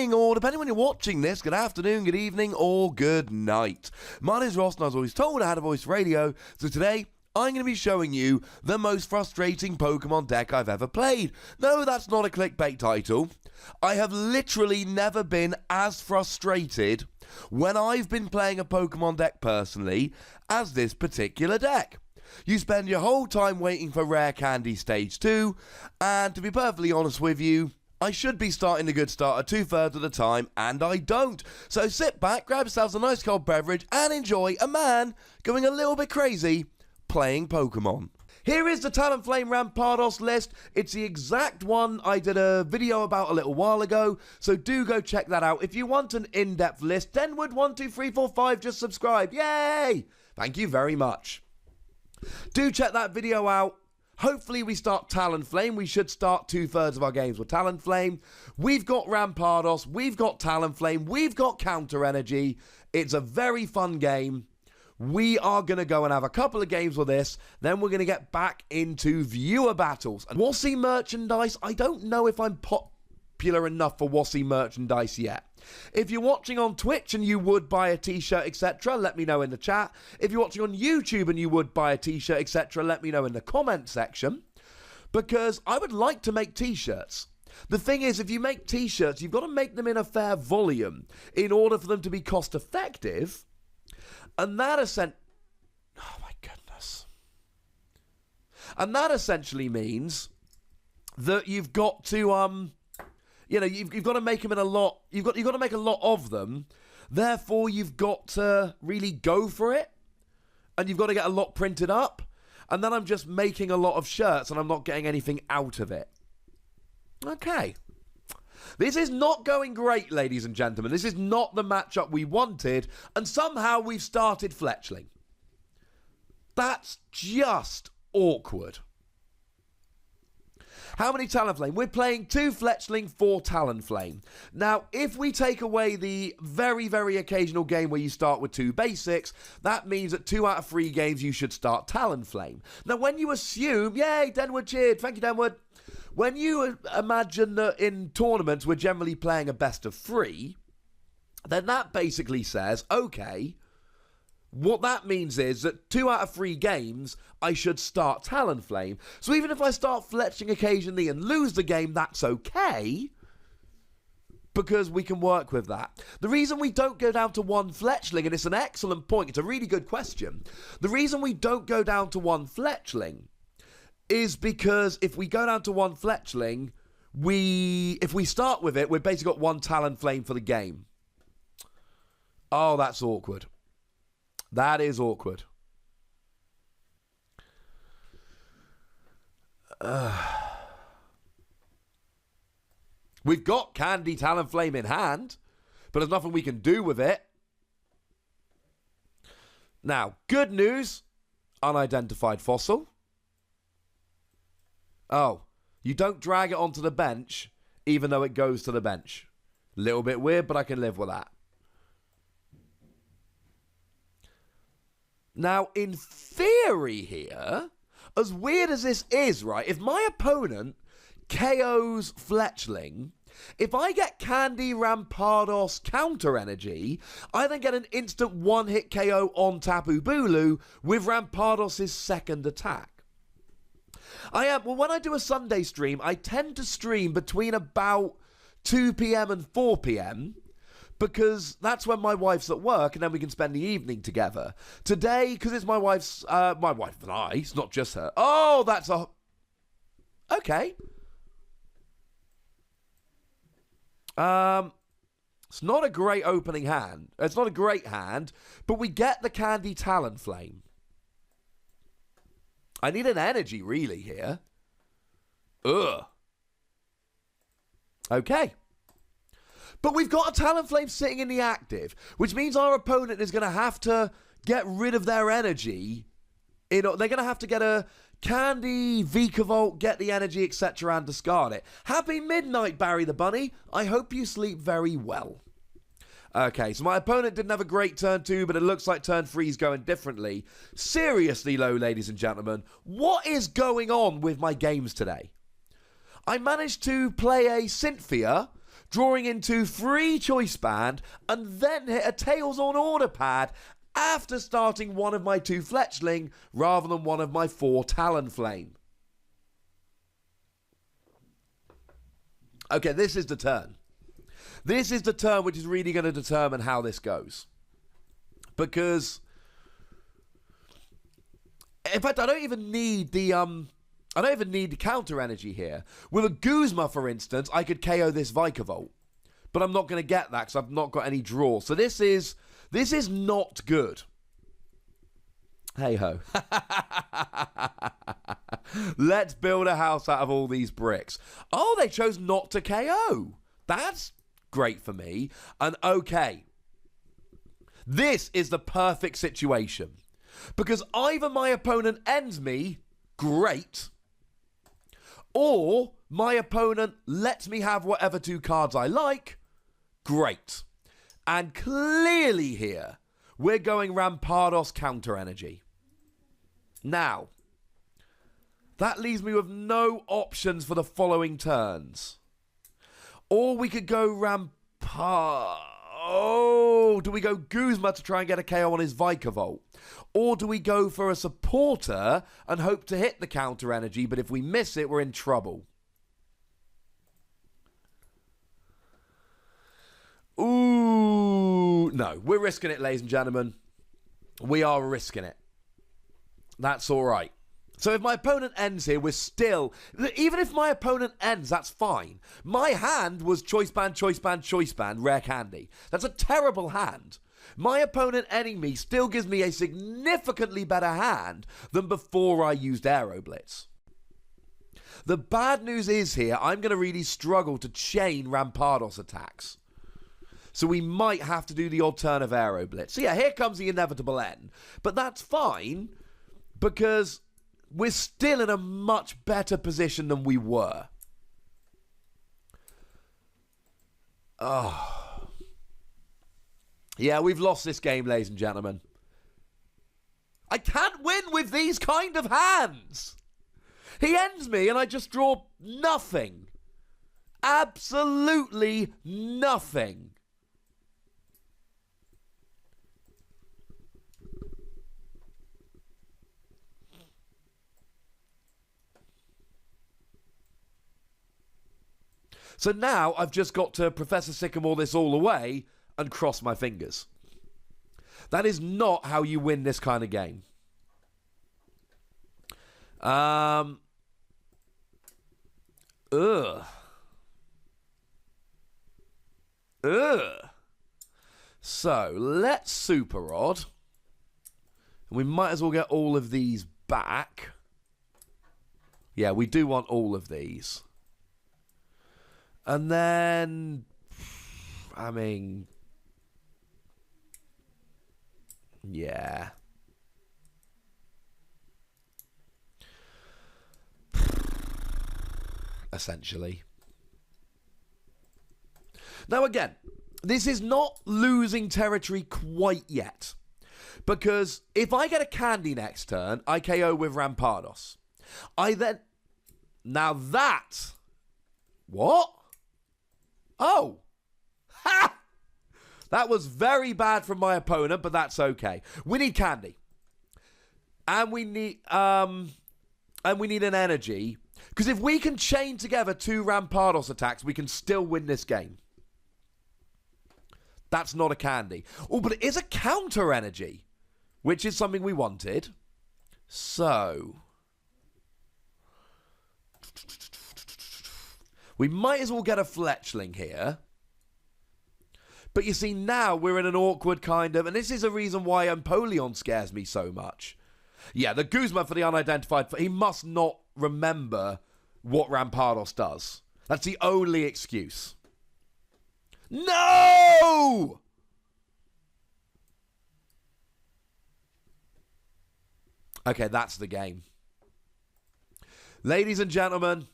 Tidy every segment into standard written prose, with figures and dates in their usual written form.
morning, or depending when you're watching this, good afternoon, good evening, or good night. My name is Ross, and I was always told I had a voice radio, so today I'm going to be showing you the most frustrating Pokemon deck I've ever played. No, that's not a clickbait title. I have literally never been as frustrated when I've been playing a Pokemon deck personally as this particular deck. You spend your whole time waiting for Rare Candy Stage 2, and to be perfectly honest with you, I should be starting a good starter 2/3 of the time, and I don't. So sit back, grab yourselves a nice cold beverage, and enjoy a man going a little bit crazy playing Pokemon. Here is the Talonflame Rampardos list. It's the exact one I did a video about a little while ago, so do go check that out. If you want an in-depth list, Denwood12345, just subscribe. Yay! Thank you very much. Do check that video out. Hopefully we start Talonflame. We should start 2/3 of our games with Talonflame. We've got Rampardos, we've got Talonflame, we've got Counter Energy. It's a very fun game. We are going to go and have a couple of games with this. Then we're going to get back into viewer battles. And Wassy merchandise, I don't know if I'm popular enough for Wassy merchandise yet. If you're watching on Twitch and you would buy a t-shirt, etc., let me know in the chat. If you're watching on YouTube and you would buy a t-shirt, etc., let me know in the comment section. Because I would like to make t-shirts. The thing is, if you make t-shirts, you've got to make them in a fair volume in order for them to be cost effective. And that oh my goodness. And that essentially means that you've got to you've got to make them in a lot. You've got to make a lot of them. Therefore, you've got to really go for it, and you've got to get a lot printed up. And then I'm just making a lot of shirts, and I'm not getting anything out of it. Okay, this is not going great, ladies and gentlemen. This is not the matchup we wanted, and somehow we've started Fletchling. That's just awkward. How many Talonflame? We're playing 2 Fletchling, 4 Talonflame. Now, if we take away the very, very occasional game where you start with 2 basics, that means that 2 out of 3 games you should start Talonflame. Now, when you assume, yay, Denwood cheered, thank you, Denwood. When you imagine that in tournaments we're generally playing a best of 3, then that basically says, okay, what that means is that 2 out of 3 games, I should start Talonflame. So even if I start Fletching occasionally and lose the game, that's okay, because we can work with that. The reason we don't go down to 1 Fletchling, and it's an excellent point, it's a really good question. The reason we don't go down to 1 Fletchling is because if we go down to 1 Fletchling, if we start with it, we've basically got 1 Talonflame for the game. Oh, that's awkward. That is awkward. We've got Candy Talonflame in hand, but there's nothing we can do with it. Now, good news, unidentified fossil. Oh, you don't drag it onto the bench, even though it goes to the bench. Little bit weird, but I can live with that. Now, in theory here, as weird as this is, right, if my opponent KOs Fletchling, if I get Candy Rampardos Counter Energy, I then get an instant one-hit KO on Tapu Bulu with Rampardos' second attack. When I do a Sunday stream, I tend to stream between about 2 p.m. and 4 p.m, because that's when my wife's at work, and then we can spend the evening together. Today, because it's my wife and I, it's not just her. Oh, that's a... Okay. It's not a great opening hand. It's not a great hand, but we get the Candy Talonflame. I need an energy, really, here. Ugh. Okay. But we've got a Talonflame sitting in the active, which means our opponent is going to have to get rid of their energy. They're going to have to get a Candy, Vikavolt, get the energy, etc., and discard it. Happy midnight, Barry the Bunny. I hope you sleep very well. Okay, so my opponent didn't have a great turn 2, but it looks like turn 3 is going differently. Seriously, though, ladies and gentlemen, what is going on with my games today? I managed to play a Cynthia drawing into 3 Choice Band, and then hit a Tails on Order pad after starting one of my 2 Fletchling rather than one of my 4 Talonflame. Okay, this is the turn. This is the turn which is really going to determine how this goes. Because, in fact, I don't even need the counter energy here. With a Guzma, for instance, I could KO this Vikavolt. But I'm not going to get that because I've not got any draw. So this is not good. Hey-ho. Let's build a house out of all these bricks. Oh, they chose not to KO. That's great for me. And okay, this is the perfect situation. Because either my opponent ends me, great, or my opponent lets me have whatever 2 cards I like, great. And clearly here, we're going Rampardos counter energy. Now, that leaves me with no options for the following turns. Or we could go do we go Guzma to try and get a KO on his Vikavolt? Or do we go for a supporter and hope to hit the counter energy, but if we miss it, we're in trouble? Ooh, no, we're risking it, ladies and gentlemen. We are risking it. That's all right. So if my opponent ends here, we're still... Even if my opponent ends, that's fine. My hand was Choice Band, Choice Band, Choice Band, Rare Candy. That's a terrible hand. My opponent ending me still gives me a significantly better hand than before I used Aero Blitz. The bad news is here, I'm going to really struggle to chain Rampardos attacks. So we might have to do the alternative Aero Blitz. So yeah, here comes the inevitable end. But that's fine, because we're still in a much better position than we were. Oh. Yeah, we've lost this game, ladies and gentlemen. I can't win with these kind of hands. He ends me and I just draw nothing. Absolutely nothing. So now I've just got to Professor Sycamore this all away and cross my fingers. That is not how you win this kind of game. So let's Super Rod. We might as well get all of these back. Yeah, we do want all of these. And then, I mean, yeah. Essentially. Now again, this is not losing territory quite yet. Because if I get a candy next turn, I KO with Rampardos. Now that... What? Oh! Ha! That was very bad from my opponent, but that's okay. We need candy. And we need an energy. Because if we can chain together 2 Rampardos attacks, we can still win this game. That's not a candy. Oh, but it is a counter energy, which is something we wanted. So... we might as well get a Fletchling here. But you see, now we're in an awkward kind of... and this is a reason why Empoleon scares me so much. Yeah, the Guzma for the unidentified... he must not remember what Rampardos does. That's the only excuse. No! Okay, that's the game. Ladies and gentlemen...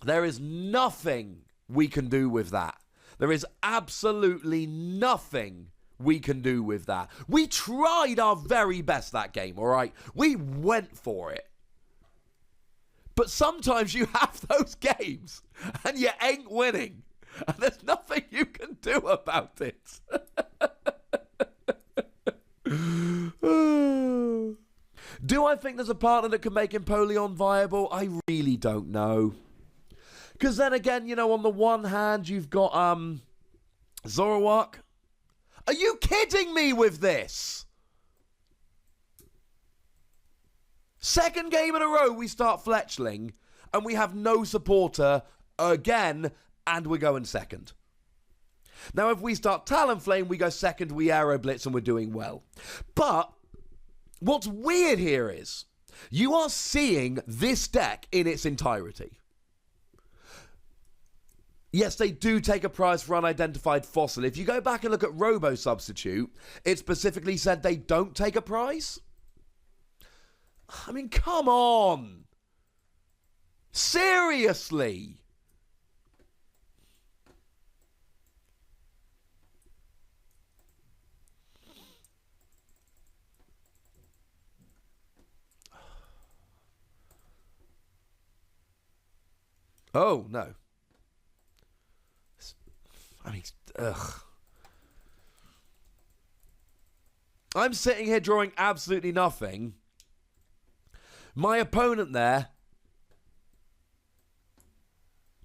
there is nothing we can do with that. There is absolutely nothing we can do with that. We tried our very best that game, all right? We went for it. But sometimes you have those games and you ain't winning. And there's nothing you can do about it. Do I think there's a partner that could make Empoleon viable? I really don't know. Because then again, you know, on the one hand, you've got Zoroark. Are you kidding me with this? Second game in a row, we start Fletchling, and we have no supporter again, and we're going second. Now, if we start Talonflame, we go second, we Aero Blitz, and we're doing well. But what's weird here is you are seeing this deck in its entirety. Yes, they do take a prize for unidentified fossil. If you go back and look at Robo Substitute, it specifically said they don't take a prize. I mean, come on. Seriously. Oh, no. I mean, ugh. I'm sitting here drawing absolutely nothing. My opponent there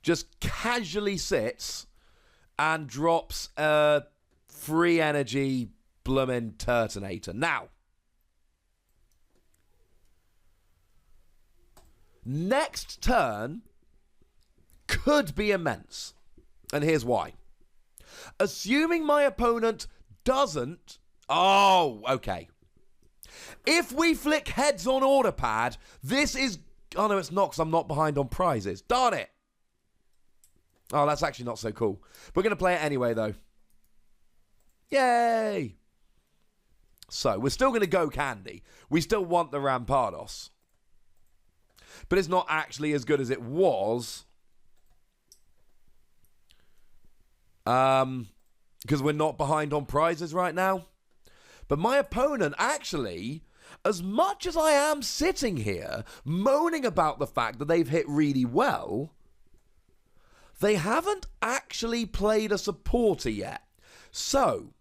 just casually sits and drops a free energy bloomin' Turtonator. Now, next turn could be immense. And here's why. Assuming my opponent doesn't... Oh, okay. If we flick heads on order pad, this is... Oh, no, it's not, because I'm not behind on prizes. Darn it. Oh, that's actually not so cool. We're going to play it anyway, though. Yay. So, we're still going to go Candy. We still want the Rampardos. But it's not actually as good as it was. Because we're not behind on prizes right now. But my opponent actually, as much as I am sitting here moaning about the fact that they've hit really well, they haven't actually played a supporter yet. So,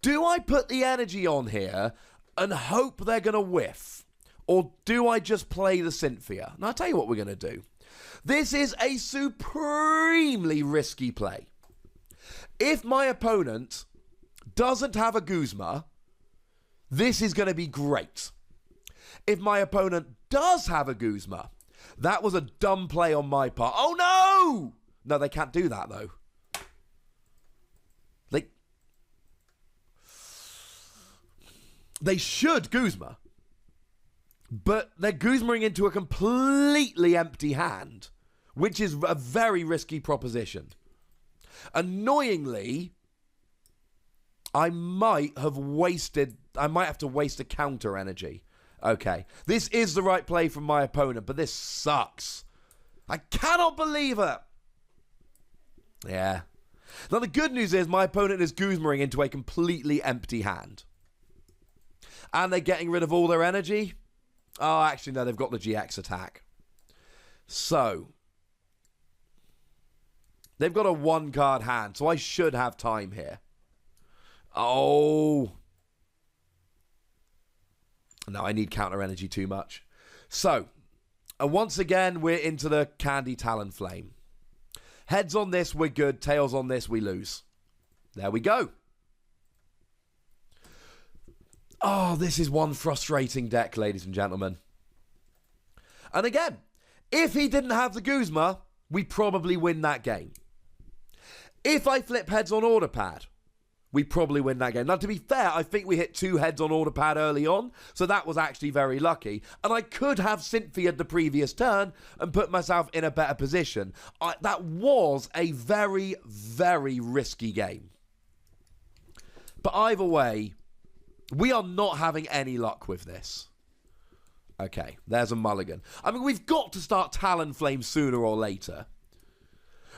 do I put the energy on here and hope they're going to whiff? Or do I just play the Cynthia? Now, I'll tell you what we're going to do. This is a supremely risky play. If my opponent doesn't have a Guzma, this is going to be great. If my opponent does have a Guzma, that was a dumb play on my part. Oh, no! No, they can't do that, though. They should Guzma, but they're Guzmaing into a completely empty hand, which is a very risky proposition. Annoyingly, I might have to waste a counter energy. Okay, this is the right play from my opponent, but this sucks. I cannot believe it. Yeah. Now, the good news is my opponent is Guzmaing into a completely empty hand. And they're getting rid of all their energy. Oh, actually, no, they've got the GX attack. So, they've got a one-card hand, so I should have time here. Oh. No, I need counter energy too much. So, once again, we're into the Candy Talonflame. Heads on this, we're good. Tails on this, we lose. There we go. Oh, this is one frustrating deck, ladies and gentlemen. And again, if he didn't have the Guzma, we probably win that game. If I flip heads on order pad, we probably win that game. Now, to be fair, I think we hit 2 heads on order pad early on, so that was actually very lucky. And I could have Cynthia'd the previous turn and put myself in a better position. That was a very, very risky game. But either way, we are not having any luck with this. Okay, there's a mulligan. I mean, we've got to start Talonflame sooner or later.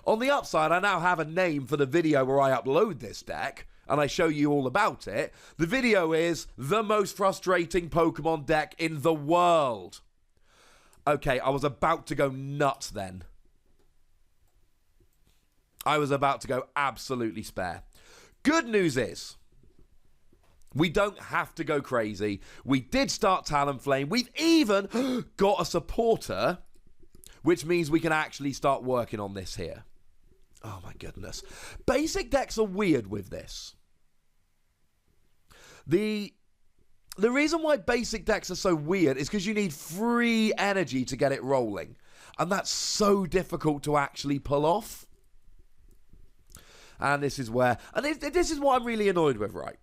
On the upside, I now have a name for the video where I upload this deck, and I show you all about it. The video is the most frustrating Pokemon deck in the world. Okay, I was about to go nuts then. I was about to go absolutely spare. Good news is, we don't have to go crazy. We did start Talonflame. We've even got a supporter, which means we can actually start working on this here. Oh my goodness. Basic decks are weird with this. The reason why basic decks are so weird is because you need free energy to get it rolling. And that's so difficult to actually pull off. And this is where... And this is what I'm really annoyed with, right?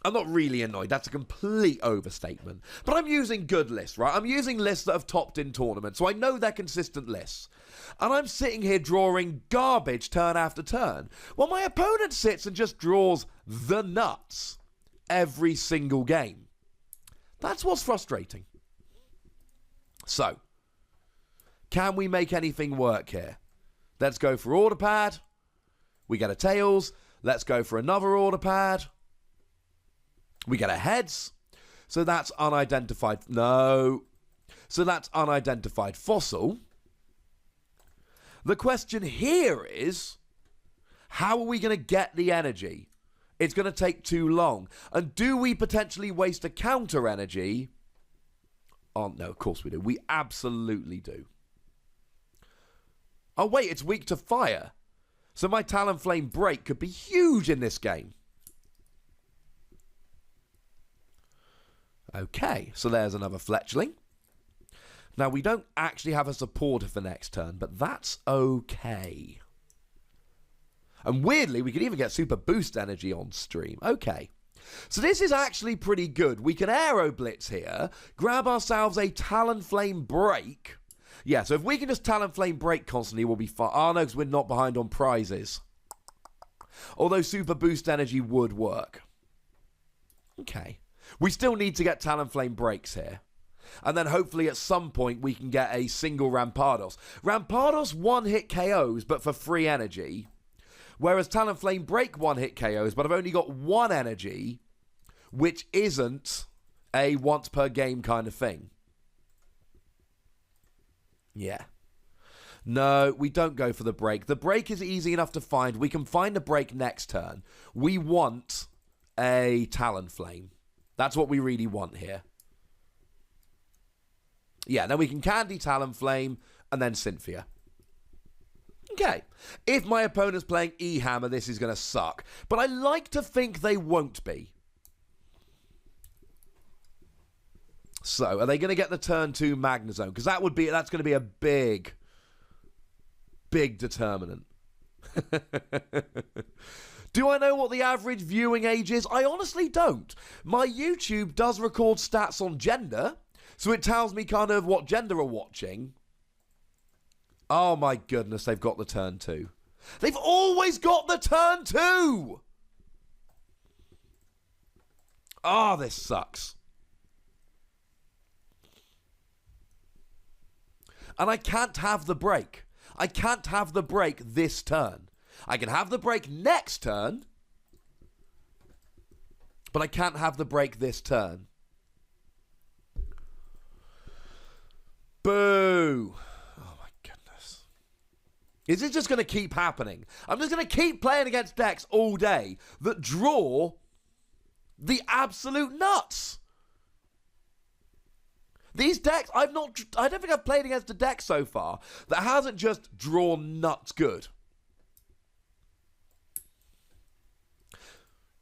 I'm not really annoyed. That's a complete overstatement. But I'm using good lists, right? I'm using lists that have topped in tournaments, so I know they're consistent lists. And I'm sitting here drawing garbage turn after turn, while my opponent sits and just draws the nuts every single game. That's what's frustrating. So, can we make anything work here? Let's go for order pad. We get a tails. Let's go for another order pad. We get a heads. So that's unidentified. No. So that's unidentified fossil. The question here is, how are we going to get the energy? It's going to take too long. And do we potentially waste a counter energy? Oh, no, of course we do. We absolutely do. Oh, wait, it's weak to fire. So my Talonflame break could be huge in this game. Okay, so there's another fletchling. Now, we don't actually have a supporter for next turn, but that's okay. And weirdly, we could even get super boost energy on stream. Okay. So this is actually pretty good. We can Aero Blitz here, grab ourselves a Talonflame break. Yeah, so if we can just Talonflame break constantly, we'll be fine. Oh, no, because we're not behind on prizes. Although super boost energy would work. Okay. We still need to get Talonflame breaks here. And then hopefully at some point we can get a single Rampardos. Rampardos one-hit KOs, but for free energy. Whereas Talonflame break one-hit KOs, but I've only got one energy, which isn't a once-per-game kind of thing. Yeah. No, we don't go for the break. The break is easy enough to find. We can find a break next turn. We want a Talonflame. That's what we really want here. Yeah, then we can Candy Talonflame and then Cynthia. Okay. If my opponent's playing E-Hammer, this is going to suck. But I like to think they won't be. So, are they going to get the turn 2 Magnezone? Because that's going to be a big determinant. Do I know what the average viewing age is? I honestly don't. My YouTube does record stats on gender, so it tells me kind of what gender are watching. Oh my goodness, they've got the turn 2. They've always got the turn 2! Oh, this sucks. And I can't have the break. I can't have the break this turn. I can have the break next turn, but I can't have the break this turn. Boo. Oh my goodness. Is it just going to keep happening? I'm just going to keep playing against decks all day that draw the absolute nuts. These decks, I don't think I've played against a deck so far that hasn't just drawn nuts good.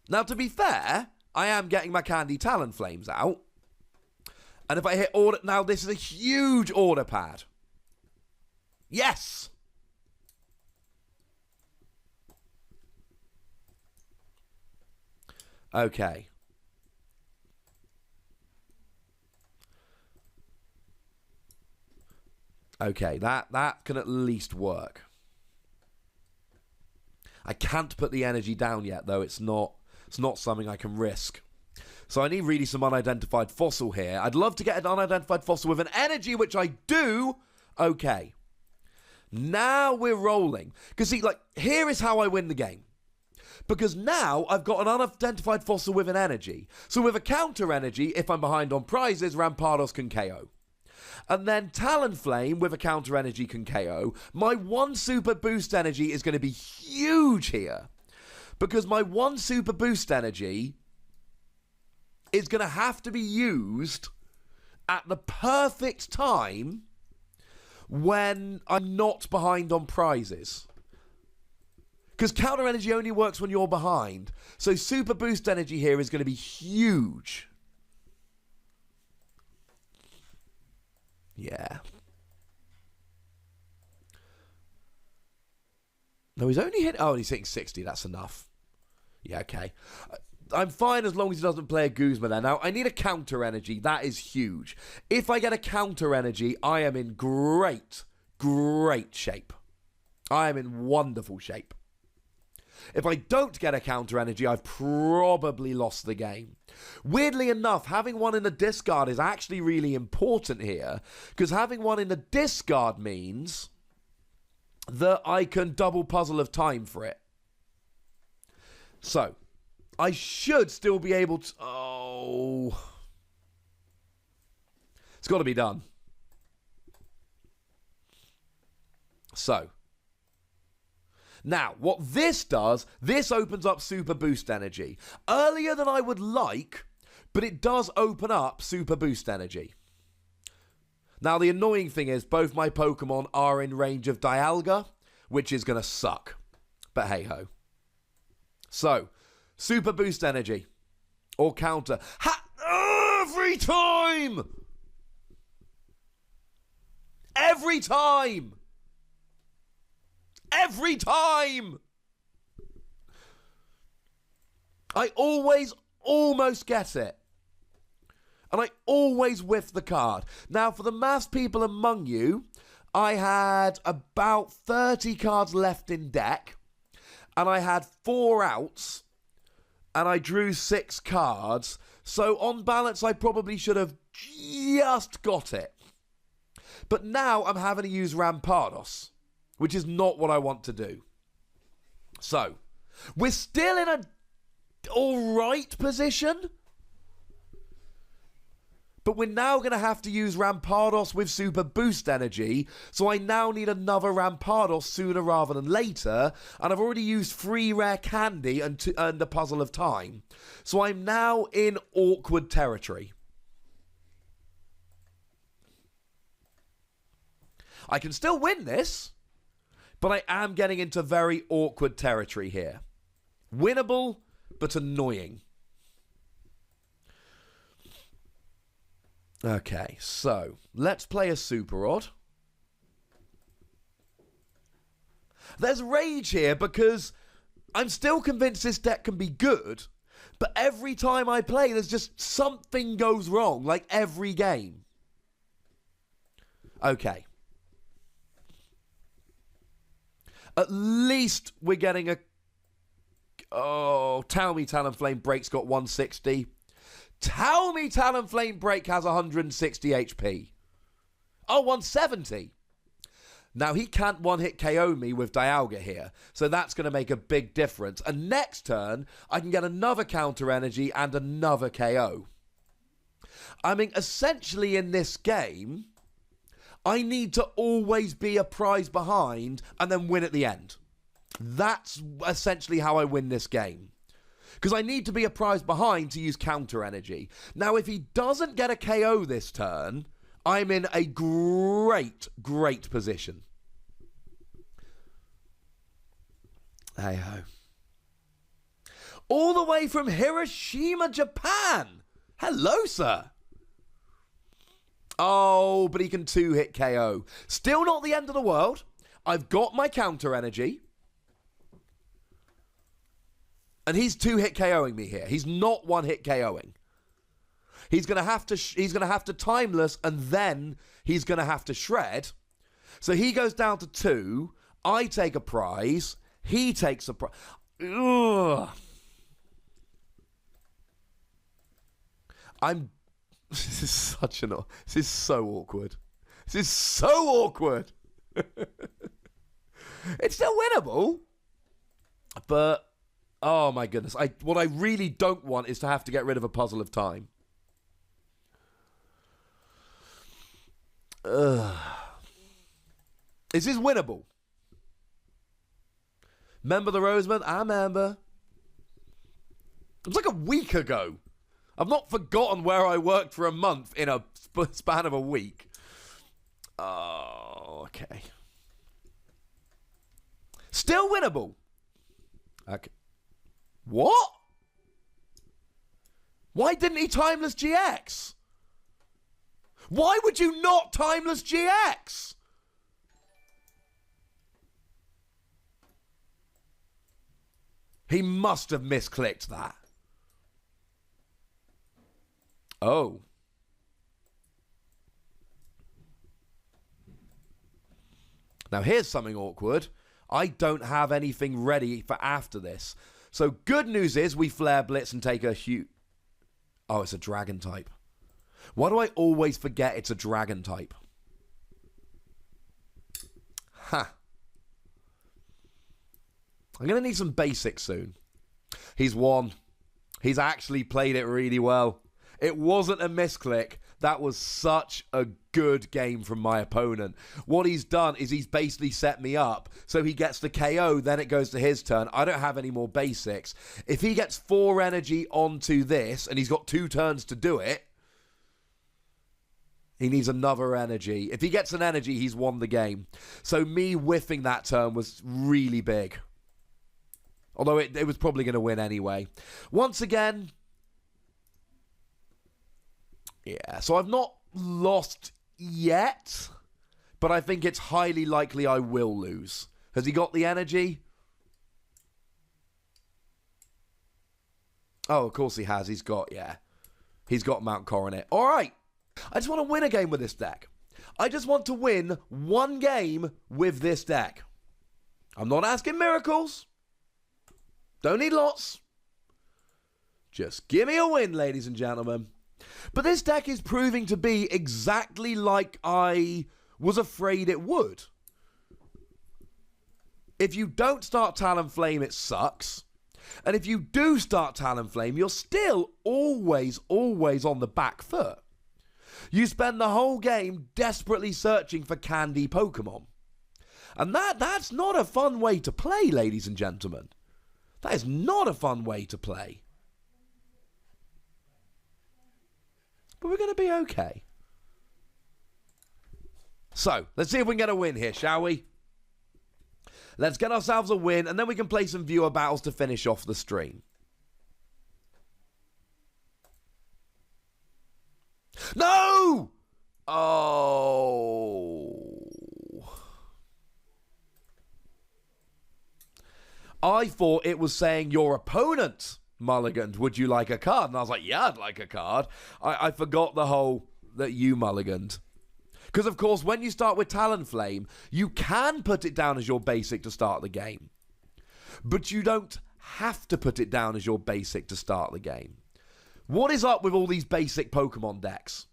Now, to be fair, I am getting my Candy Talonflames out. And if I hit order... Now, this is a huge order pad. Yes! Okay. Okay, that can at least work. I can't put the energy down yet, though. It's not something I can risk. So I need really some unidentified fossil here. I'd love to get an unidentified fossil with an energy, which I do. Okay. Now we're rolling. Because see, like, here is how I win the game. Because now I've got an unidentified fossil with an energy. So with a counter energy, if I'm behind on prizes, Rampardos can KO. And then Talonflame with a counter energy can KO. My 1 super boost energy is going to be huge here. Because my 1 super boost energy is going to have to be used at the perfect time when I'm not behind on prizes. Because counter energy only works when you're behind. So super boost energy here is going to be huge. Yeah. No, he's only hit... Oh, he's hitting 60. That's enough. Yeah, okay. I'm fine as long as he doesn't play a Guzma there. Now, I need a counter energy. That is huge. If I get a counter energy, I am in great shape. I am in wonderful shape. If I don't get a counter energy, I've probably lost the game. Weirdly enough, having one in the discard is actually really important here, because having one in the discard means that I can double Puzzle of Time for it. So, I should still be able to... Oh. It's got to be done. So. Now, what this does, this opens up super boost energy. Earlier than I would like, but it does open up super boost energy. Now, the annoying thing is both my Pokemon are in range of Dialga, which is going to suck. But hey-ho. So, super boost energy. Or counter. Every time! Every time! Every time! I always almost get it. And I always whiff the card. Now, for the maths people among you, I had about 30 cards left in deck. And I had 4 outs. And I drew 6 cards. So, on balance, I probably should have just got it. But now I'm having to use Rampardos, which is not what I want to do. So, we're still in a alright position. But we're now going to have to use Rampardos with super boost energy. So I now need another Rampardos sooner rather than later. And I've already used 3 rare candy and the Puzzle of Time. So I'm now in awkward territory. I can still win this, but I am getting into very awkward territory here. Winnable, but annoying. Okay, so let's play a Super Rod. There's rage here because I'm still convinced this deck can be good, but every time I play, there's just something goes wrong, like every game. Okay. At least we're getting a... Oh, tell me Talonflame Break's got 160. Tell me Talonflame Break has 160 HP. Oh, 170. Now, he can't one-hit KO me with Dialga here, so that's going to make a big difference. And next turn, I can get another counter energy and another KO. I mean, essentially in this game, I need to always be a prize behind and then win at the end. That's essentially how I win this game. Because I need to be a prize behind to use counter energy. Now, if he doesn't get a KO this turn, I'm in a great position. Hey-ho. All the way from Hiroshima, Japan. Hello, sir. Oh, but he can 2-hit KO. Still not the end of the world. I've got my counter energy. And he's 2-hit KOing me here. He's not 1-hit KOing. He's going to have to timeless, and then he's going to have to shred. So he goes down to 2. I take a prize. He takes a prize. Ugh. This is such an... This is so awkward. This is so awkward. It's still winnable. But... Oh my goodness. What I really don't want is to have to get rid of a Puzzle of Time. Is this winnable? Remember the Roseman? I remember. It was like a week ago. I've not forgotten where I worked for a month in a span of a week. Oh, okay. Still winnable. Okay. What? Why didn't he Timeless GX? Why would you not Timeless GX? He must have misclicked that. Oh. Now here's something awkward. I don't have anything ready for after this. So good news is we Flare Blitz and take a huge... Oh, it's a dragon type. Why do I always forget it's a dragon type? Ha. I'm going to need some basics soon. He's won. He's actually played it really well. It wasn't a misclick. That was such a good game from my opponent. What he's done is he's basically set me up. So he gets the KO, then it goes to his turn. I don't have any more basics. If he gets 4 energy onto this, and he's got 2 turns to do it, he needs another energy. If he gets an energy, he's won the game. So me whiffing that turn was really big. Although it was probably going to win anyway. Once again... Yeah, so I've not lost yet, but I think it's highly likely I will lose. Has he got the energy? Oh, of course he has. He's got Mount Coronet. All right. I just want to win a game with this deck. I just want to win one game with this deck. I'm not asking miracles. Don't need lots. Just give me a win, ladies and gentlemen. But this deck is proving to be exactly like I was afraid it would. If you don't start Talonflame, it sucks. And if you do start Talonflame, you're still always on the back foot. You spend the whole game desperately searching for candy Pokemon. And that's not a fun way to play, ladies and gentlemen. That is not a fun way to play. But we're going to be okay. So, let's see if we can get a win here, shall we? Let's get ourselves a win, and then we can play some viewer battles to finish off the stream. No! Oh. I thought it was saying your opponent mulliganed. Would you like a card? And I was like, yeah, I'd like a card. I forgot the whole that you mulliganed. Because, of course, when you start with Talonflame, you can put it down as your basic to start the game. But you don't have to put it down as your basic to start the game. What is up with all these basic Pokemon decks?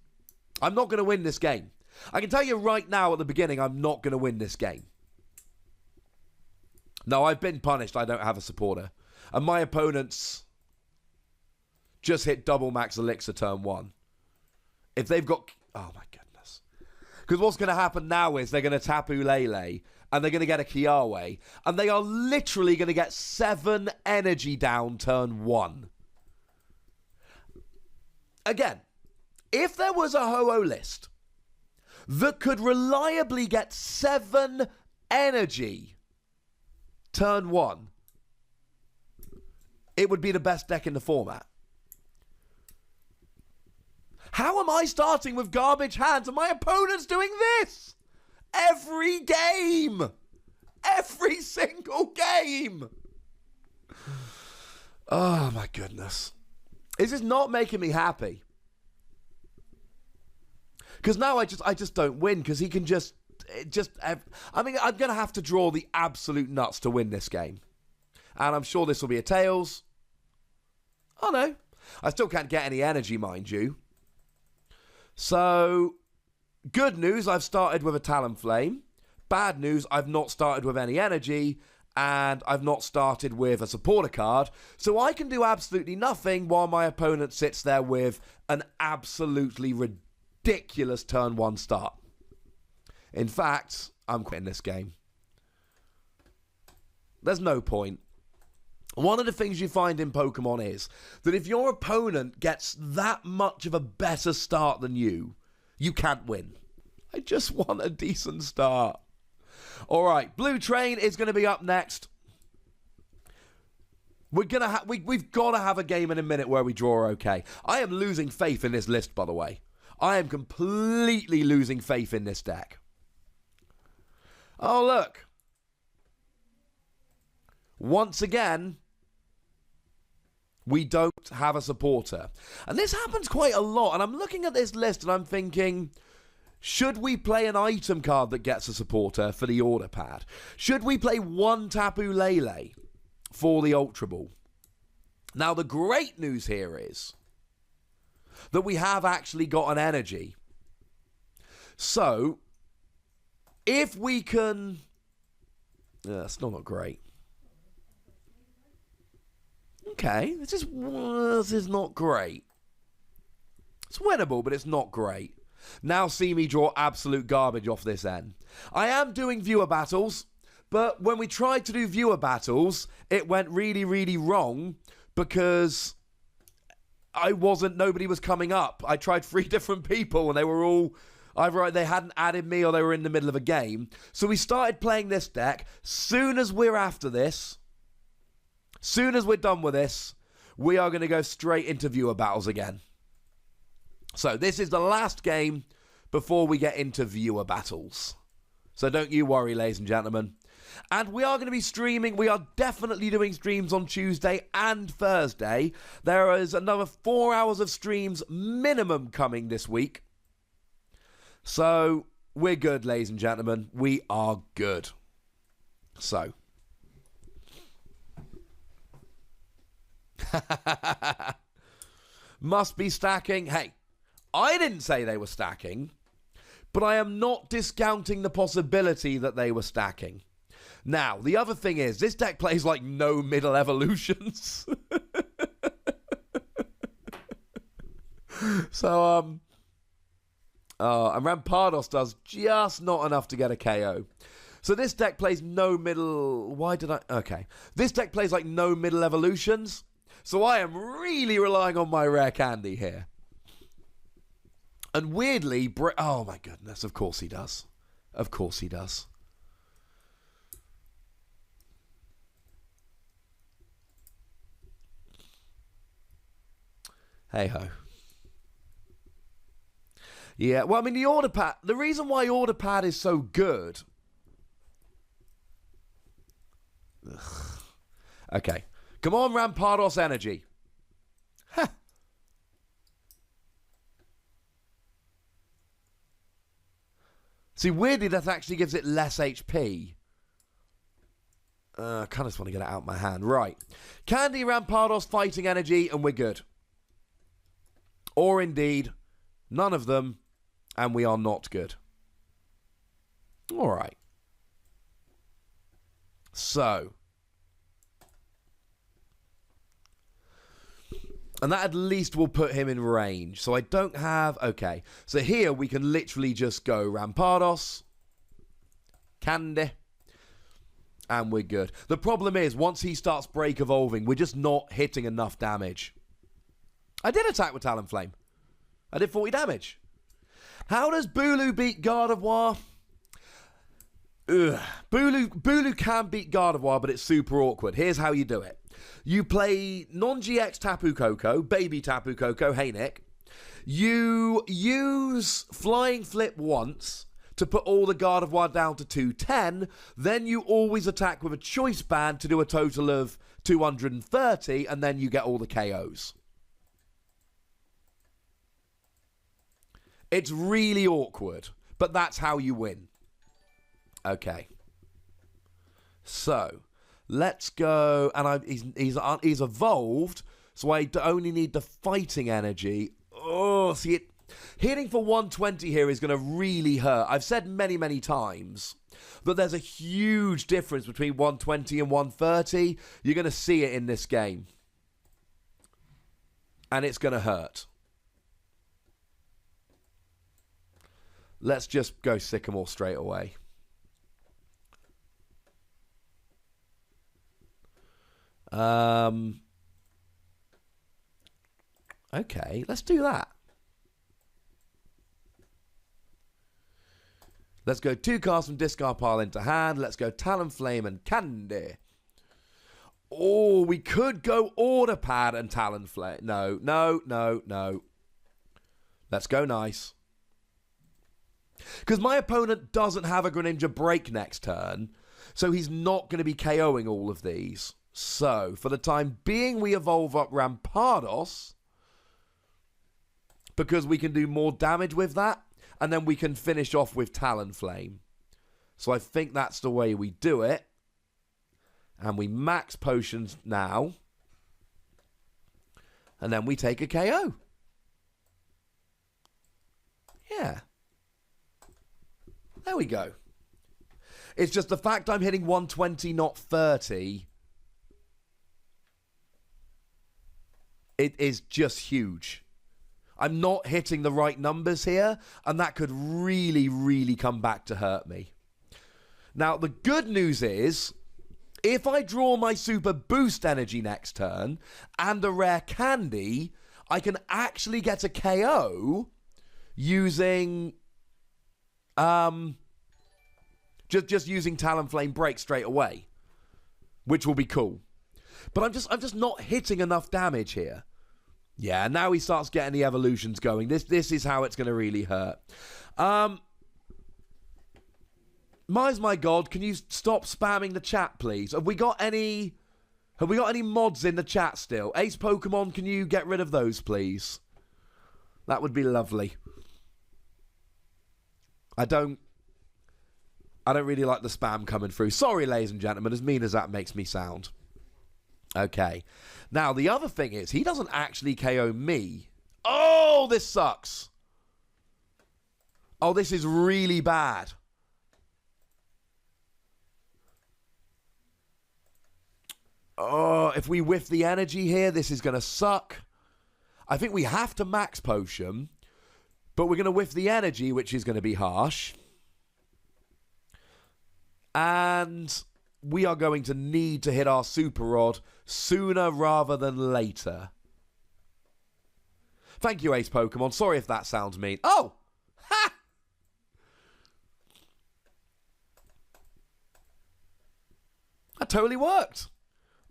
I'm not going to win this game. I can tell you right now at the beginning, I'm not going to win this game. No, I've been punished. I don't have a supporter. And my opponents just hit double max elixir turn 1. If they've got... Oh, my goodness. Because what's going to happen now is they're going to Tapu Lele, and they're going to get a Kiawe, and they are literally going to get 7 energy down turn 1. Again, if there was a Ho-Oh list that could reliably get 7 energy turn 1, it would be the best deck in the format. How am I starting with garbage hands and my opponent's doing this? Every game! Every single game! Oh my goodness. This is not making me happy. Because now I just don't win, because he can I mean, I'm going to have to draw the absolute nuts to win this game. And I'm sure this will be a Tails. Oh no. I still can't get any energy, mind you. So, good news, I've started with a Talonflame. Bad news, I've not started with any energy. And I've not started with a supporter card. So I can do absolutely nothing while my opponent sits there with an absolutely ridiculous turn 1 start. In fact, I'm quitting this game. There's no point. One of the things you find in Pokemon is that if your opponent gets that much of a better start than you, you can't win. I just want a decent start. All right, Blue Train is going to be up next. We've got to have a game in a minute where we draw okay. I am losing faith in this list, by the way. I am completely losing faith in this deck. Oh, look. Once again, we don't have a supporter. And this happens quite a lot. And I'm looking at this list and I'm thinking, should we play an item card that gets a supporter for the order pad? Should we play one Tapu Lele for the Ultra Ball? Now, the great news here is that we have actually got an energy. So, if we can... it's still not great. Okay, this is not great. It's winnable, but it's not great. Now see me draw absolute garbage off this end. I am doing viewer battles, but when we tried to do viewer battles, it went really, really wrong because nobody was coming up. I tried 3 different people and they were all, either they hadn't added me or they were in the middle of a game. So we started playing this deck. Soon as we're after this, soon as we're done with this, we are going to go straight into viewer battles again. So this is the last game before we get into viewer battles. So don't you worry, ladies and gentlemen. And we are going to be streaming. We are definitely doing streams on Tuesday and Thursday. There is another 4 hours of streams minimum coming this week. So we're good, ladies and gentlemen. We are good. So... must be stacking. Hey, I didn't say they were stacking, but I am not discounting the possibility that they were stacking. Now, the other thing is, this deck plays like no middle evolutions. So, and Rampardos does just not enough to get a KO. So this deck plays no middle... Okay. This deck plays like no middle evolutions. So I am really relying on my rare candy here. And weirdly... oh my goodness, of course he does. Of course he does. Hey-ho. Yeah, well, I mean, the order pad... the reason why order pad is so good... Ugh. Okay. Come on, Rampardos energy. Huh. See, weirdly, that actually gives it less HP. I kind of just want to get it out of my hand. Right. Candy, Rampardos, fighting energy, and we're good. Or indeed, none of them, and we are not good. All right. So... and that at least will put him in range. So I don't have... okay. So here we can literally just go Rampardos, Candy, and we're good. The problem is, once he starts break evolving, we're just not hitting enough damage. I did attack with Talonflame. I did 40 damage. How does Bulu beat Gardevoir? Bulu can beat Gardevoir, but it's super awkward. Here's how you do it. You play non-GX Tapu Koko, baby Tapu Koko, hey Nick. You use Flying Flip once to put all the Gardevoir down to 210. Then you always attack with a Choice Band to do a total of 230, and then you get all the KOs. It's really awkward, but that's how you win. Okay. So... let's go, and he's evolved, so I only need the fighting energy. Oh, see, hitting for 120 here is going to really hurt. I've said many, many times that there's a huge difference between 120 and 130. You're going to see it in this game. And it's going to hurt. Let's just go Sycamore straight away. Okay, let's do that. Let's go 2 cards from discard pile into hand. Let's go Talonflame and Candy. Oh, we could go Order Pad and Talonflame. No. Let's go nice. Because my opponent doesn't have a Greninja break next turn, so he's not going to be KOing all of these. So, for the time being, we evolve up Rampardos, because we can do more damage with that, and then we can finish off with Talonflame. So I think that's the way we do it. And we max potions now. And then we take a KO. Yeah. There we go. It's just the fact I'm hitting 120, not 30. It is just huge. I'm not hitting the right numbers here, and that could really, really come back to hurt me. Now, the good news is, if I draw my super boost energy next turn and a rare candy, I can actually get a KO using just using Talonflame break straight away, which will be cool. But I'm just not hitting enough damage here. Yeah, now he starts getting the evolutions going. This is how it's going to really hurt. My God, can you stop spamming the chat, please? Have we got any mods in the chat still? Ace Pokemon, can you get rid of those, please? That would be lovely. I don't really like the spam coming through. Sorry, ladies and gentlemen, as mean as that makes me sound. Okay. Now, the other thing is, he doesn't actually KO me. Oh, this sucks. Oh, this is really bad. Oh, if we whiff the energy here, this is going to suck. I think we have to max potion, but we're going to whiff the energy, which is going to be harsh. And we are going to need to hit our Super Rod sooner rather than later. Thank you, Ace Pokemon. Sorry if that sounds mean. Oh! Ha! That totally worked.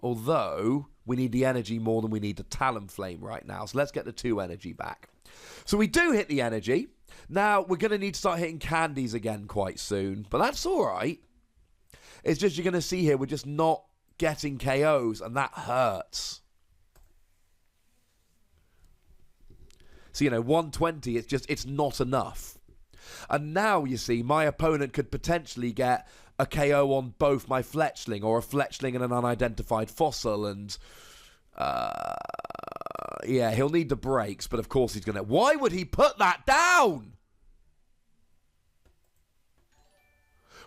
Although, we need the energy more than we need the Talonflame right now. So let's get the 2 energy back. So we do hit the energy. Now, we're going to need to start hitting candies again quite soon. But that's all right. It's just you're going to see here, we're just not getting KOs, and that hurts. So, 120, it's not enough. And now, you see, my opponent could potentially get a KO on both my Fletchling, or a Fletchling and an unidentified fossil, and, yeah, he'll need the breaks, but of course he's going to... Why would he put that down?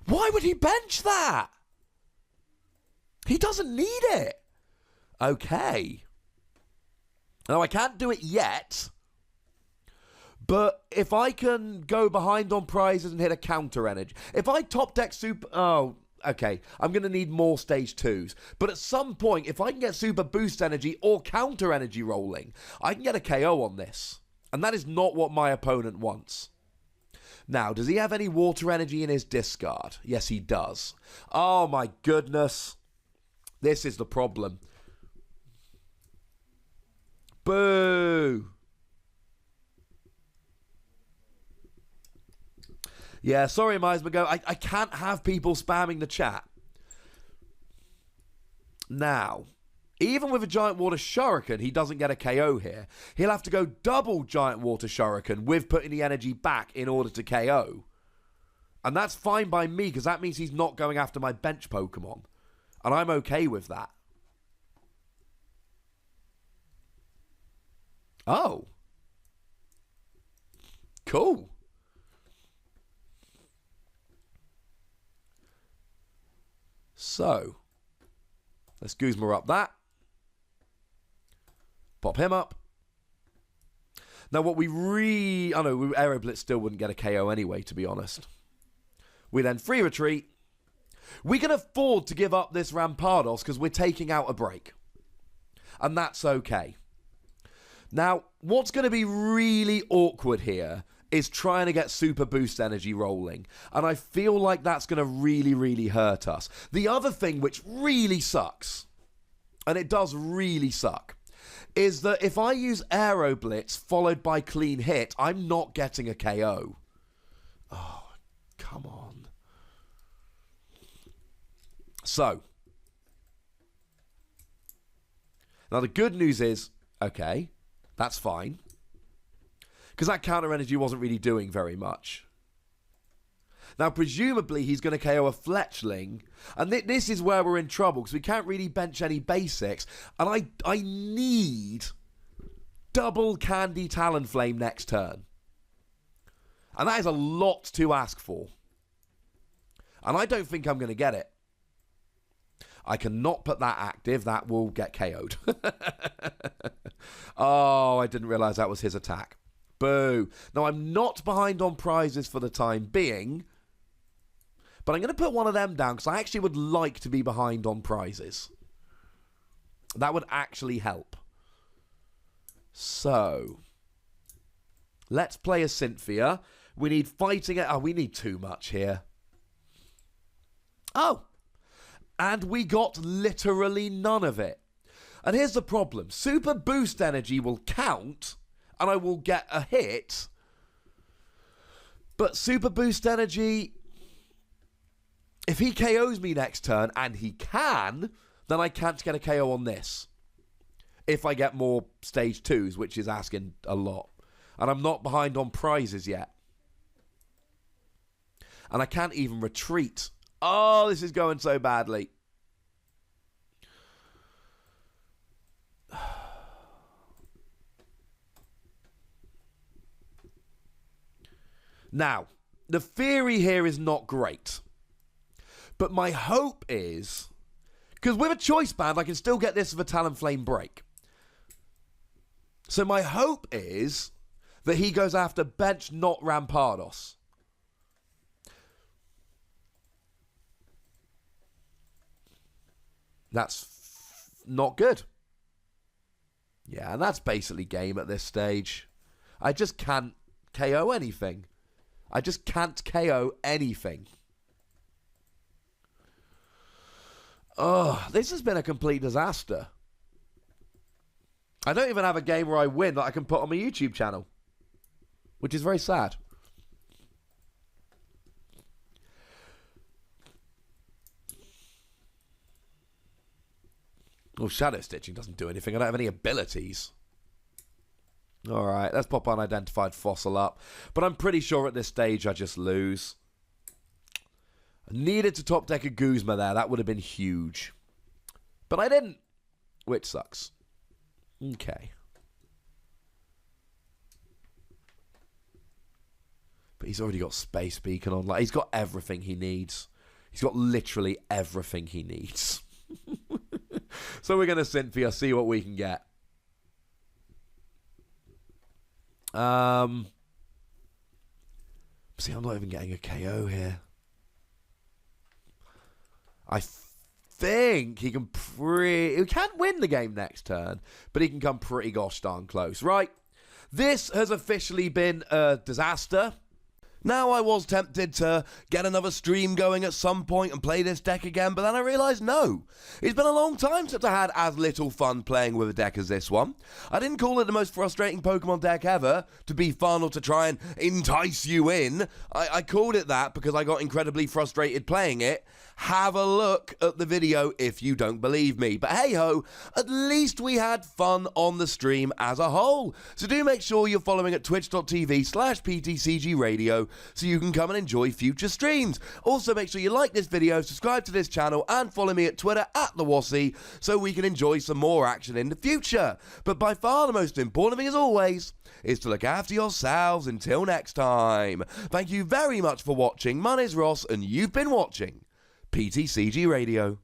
Why would he bench that? He doesn't need it. Okay. Now, I can't do it yet. But if I can go behind on prizes and hit a counter energy. If I top deck super... Oh, okay. I'm going to need more stage 2s. But at some point, if I can get super boost energy or counter energy rolling, I can get a KO on this. And that is not what my opponent wants. Now, does he have any water energy in his discard? Yes, he does. Oh, my goodness. This is the problem. Boo. Yeah, sorry, Meismago. I can't have people spamming the chat. Now, even with a Giant Water Shuriken, he doesn't get a KO here. He'll have to go double Giant Water Shuriken with putting the energy back in order to KO. And that's fine by me, because that means he's not going after my bench Pokemon. And I'm okay with that. Oh. Cool. So, let's Guzma up that. Pop him up. Now, what we I know, Aero Blitz still wouldn't get a KO anyway, to be honest. We then free retreat. We can afford to give up this Rampardos because we're taking out a break. And that's okay. Now, what's going to be really awkward here is trying to get super boost energy rolling. And I feel like that's going to really, really hurt us. The other thing which really sucks, and it does really suck, is that if I use Aero Blitz followed by clean hit, I'm not getting a KO. Oh, come on. So, now the good news is, okay, that's fine. Because that counter energy wasn't really doing very much. Now, presumably, he's going to KO a Fletchling. And this is where we're in trouble, because we can't really bench any basics. And I need double Candy Talonflame next turn. And that is a lot to ask for. And I don't think I'm going to get it. I cannot put that active. That will get KO'd. Oh, I didn't realise that was his attack. Boo. Now, I'm not behind on prizes for the time being. But I'm going to put one of them down because I actually would like to be behind on prizes. That would actually help. So, let's play a Cynthia. We need fighting. Oh, we need too much here. Oh. And we got literally none of it. And here's the problem. Super boost energy will count, and I will get a hit. But super boost energy, if he KOs me next turn, and he can, then I can't get a KO on this. If I get more stage 2s, which is asking a lot. And I'm not behind on prizes yet. And I can't even retreat. Oh, this is going so badly. Now, the theory here is not great. But my hope is, because with a choice band, I can still get this with a Talonflame break. So my hope is that he goes after bench, not Rampardos. That's not good. Yeah, and that's basically game at this stage. I just can't KO anything. I just can't KO anything. Oh, this has been a complete disaster. I don't even have a game where I win that I can put on my YouTube channel, which is very sad. Well, shadow stitching doesn't do anything. I don't have any abilities. Alright, let's pop unidentified fossil up. But I'm pretty sure at this stage I just lose. I needed to top deck a Guzma there. That would have been huge. But I didn't. Which sucks. Okay. But he's already got Space Beacon on. Like, he's got everything he needs. He's got literally everything he needs. So we're going to Cynthia, see what we can get. See, I'm not even getting a KO here. I think he can he can't win the game next turn, but he can come pretty gosh darn close. Right, this has officially been a disaster. Now, I was tempted to get another stream going at some point and play this deck again, but then I realised no. It's been a long time since I had as little fun playing with a deck as this one. I didn't call it the most frustrating Pokemon deck ever to be fun or to try and entice you in. I called it that because I got incredibly frustrated playing it. Have a look at the video if you don't believe me. But hey-ho, at least we had fun on the stream as a whole. So do make sure you're following at twitch.tv/PTCGRadio so you can come and enjoy future streams. Also, make sure you like this video, subscribe to this channel, and follow me at Twitter @TheWassy so we can enjoy some more action in the future. But by far the most important thing, as always, is to look after yourselves until next time. Thank you very much for watching. My name's Ross, and you've been watching PTCG Radio.